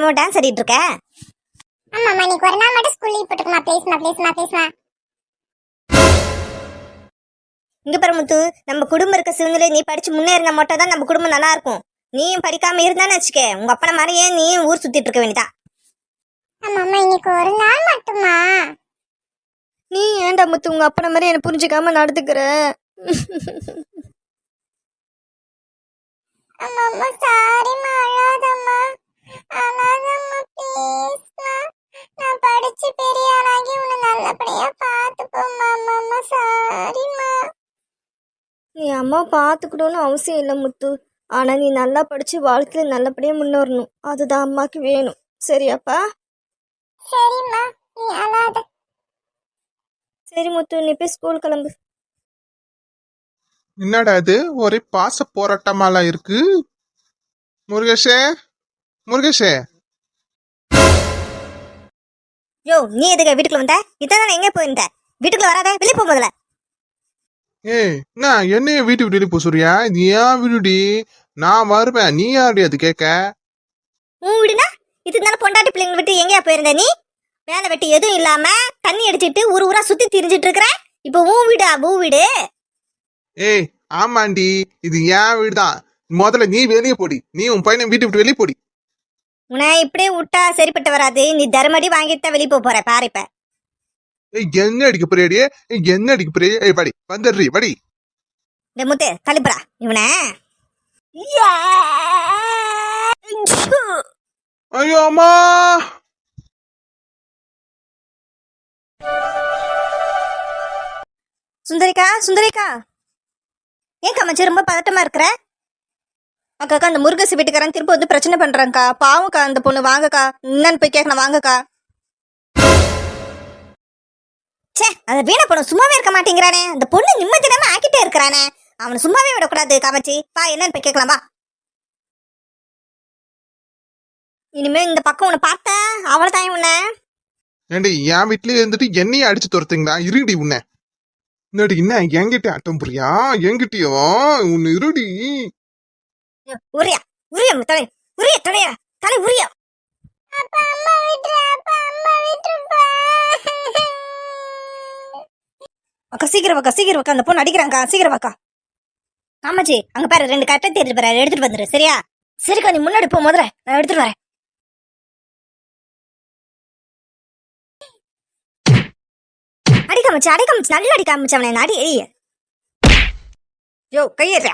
என்னமோ டான்ஸ் ஆடிட்டு இருக்க? ஆமாம்மா, இன்னைக்கு ஒரு நாள் மட்டும் ஸ்கூல் லீவ் போட்டுக்குமா. ப்ளீஸ்மா. இங்க பாரு முத்து, நம்ம குடும்பம் இருக்க சூழ்நிலை நீ படிச்சு முன்னேறினா மட்டும் தான் நம்ம குடும்பம் நல்லா இருக்கும். நீயும் படிக்காம இருந்தான்னு வச்சுக்க, உங்க அப்பனை மாதிரியே நீயும் ஊர் சுத்திட்டு இருக்க வேண்டியதா. ஆமாம்மா, இன்னைக்கு ஒரு நாள் மட்டுமா. நீ ஏன்டா முத்து உங்க அப்பனை மாதிரி என்ன புரிஞ்சுக்காம நடந்துக்கிற? அம்மா சாரிம்மா, அழாதம்மா ப்ளீஸ்மா. நான் படிச்சு பெரிய ஆளாகி உன்னை நல்லபடியா பார்த்துப்போம்மா. அம்மா சாரிம்மா. நீ அம்மா பார்த்துக்கணும்னு அவசியம் இல்லை முத்து. ஆனா நீ நல்லா படிச்சு வாழ்க்கையில நல்லபடியா முன்னேறணும். அதுதான் அம்மாக்கு வேணும். சரியாப்பா? சரிம்மா, நீ அழாத. சரி முத்து, நீ போய் ஸ்கூல் கிளம்பு. என்னடா இது ஒரே பாச போராட்டமாலாம் இருக்கு. முருகேஷே யோ, நீ எதுக்கு வீட்டுக்குள்ள வந்த? இதான் எங்க போயிருந்த? வீட்டுக்குள்ள வராத, வெளியே போ முதல்ல. ஏய், நான் என்னைய வீட்டு விட்டு வெளியே போசுறியா? இது ஏன் வீடுடி? நான் வருவேன், நீ யாருடி அது கேட்க? உன் வீடுனா இதுனால பொண்டாட்டி பிள்ளைங்களை விட்டு எங்கேயா போயிருந்த நீ? வேலை வெட்டி எதுவும் இல்லாம தண்ணி அடிச்சிட்டு ஊர் ஊரா சுத்தி திரிஞ்சிட்டு இருக்கிற. இப்ப உன் வீடு. ஏய் ஆமாண்டி, இது என் வீடு தான். முதல்ல நீ வெளியே போடி. நீ உன் பையனை வீட்டு விட்டு வெளியே போடி. உன்னை இப்படியே விட்டா சரிப்பட்டு வராது. நீ தர்மடி வாங்கிட்டு வெளியே போற பாரு. இப்ப என்ன அடிக்க போறியாடியே? என்ன அடிக்க போறியா? ஏய் படி, வந்துடுறி படி. இந்த முத்து தள்ளிப்புறா இவனை. ஐயோ அம்மா. சுந்தரிக்கா, ஏன் கம்மச்சி ரொம்ப பதட்டமா இருக்கிற? அக்காக்கா, அந்த முருகசி வீட்டுக்காரன் திரும்ப வந்து பிரச்சனை பண்றாங்கக்கா. பாவம்க்கா அந்த பொண்ணு. வாங்கக்கா, என்னன்னு போய் கேட்கணும். வாங்கக்கா. சே, அந்த வீண பொண்ணு சும்மாவே இருக்க மாட்டேங்கிறானே. அந்த பொண்ணு நிம்மதியாம ஆக்கிட்டே இருக்கிறானே. அவனை சும்மாவே விடக்கூடாது காமச்சி. பா, என்னன்னு போய் கேட்கலாம். வா. இனிமே இந்த பக்கம் உன்னை பார்த்தா அவளை தான் உன்ன. ஏண்டி என் வீட்லயே இருந்துட்டு என்னைய அடிச்சு துரத்துங்களா? இருடி உன்னை. இன்னடி என்ன என்கிட்ட அட்டம் புரியா? என்கிட்டயோ உன்னு இருடி. உரியா தலை உரியா தலை உரியா. அக்கா சீக்கிரம் வாக்கா. அந்த பொண்ணு அடிக்கிறாங்கக்கா, சீக்கிரம் வாக்கா. ஆமாச்சி, அங்க பாரு 2 கட்டை தேடிட்டு பாரு, எடுத்துட்டு வந்துரு. சரியா? சரிக்கா, நீ முன்னாடி போ, முதல்ல நான் எடுத்துட்டு வரேன். அடிக்காமச்சு நல்லா அடிக்காமச்சு அவனை. அடி. யோ, கையேறா.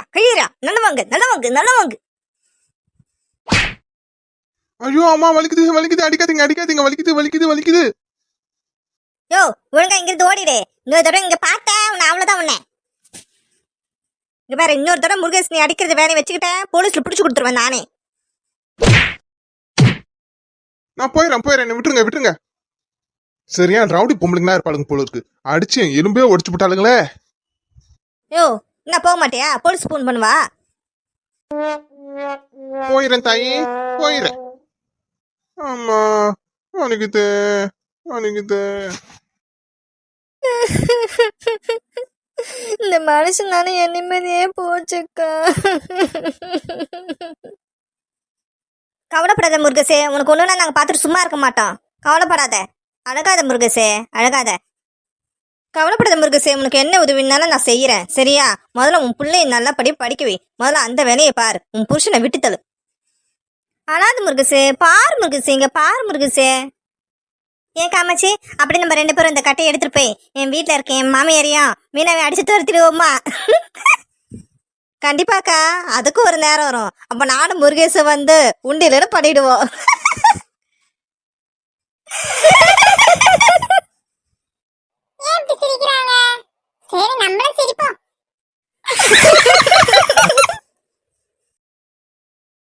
நல்ல வாங்கு. ஐயோ அம்மா, வலிக்குது. அடிக்காதீங்க. வலிக்குது. யோ, ஒழுங்கா இங்கிருந்து ஓடிடு. இன்னொரு தடவை இங்க பார்த்தா உன்னை அவ்வளவுதான் உன்னை. இங்க பாரு, இன்னொரு தடவை முருகேஷ் நீ அடிக்கிறது வேலையை வச்சுக்கிட்டேன், போலீஸ்ல பிடிச்சு கொடுத்துருவேன் நானே. நான் போயிடுறேன். என்ன விட்டுருங்க. சரியா ரவுடி பொம்பளைங்களா இருப்பாளுங்க போல இருக்கு. அடிச்சு எலும்பே உடைச்சு போட்டாளுங்களே. யோ, என்ன போக மாட்டியா? போலீஸ் போன் பண்ணுவா. போயிடுறேன் தாயி, போயிடுறேன். ஆமா, அன்னைக்குது. இந்த மனுஷனால என் நிம்மதியே போச்சுக்கா. கவலைப்படாத முருகேசே, உனக்கு ஒண்ணுனா நாங்க பார்த்துட்டு சும்மா இருக்க மாட்டோம். கவலைப்படாத. அழகாத முருகேசே, கவலைப்படாத முருகேசே, உனக்கு என்ன உதவினாலும் நான் செய்யறேன். சரியா? முதல்ல உன் பிள்ளைய நல்லா படிக்க வை. முதல்ல அந்த வேலையை பாரு. உன் புருஷனை விட்டுத்தளு. அழாத முருகேசே, பாரு முருகேசே. ஏன் காமாச்சி, அப்படி நம்ம 2 பேரும் இந்த கட்டையை எடுத்துட்டு போய் என் வீட்டுல இருக்க என் மாமியாரையும் மீனாவை அடிச்சு துரத்திடுவோமா? கண்டிப்பாக்கா, அதுக்கும் ஒரு நேரம் வரும். அப்ப நானும் முருகேச வந்து உண்டியில பண்ணிடுவோம். ஏன் இப்படி சிரிக்கிறாங்க? சரி, நம்மளும் சிரிப்போம்.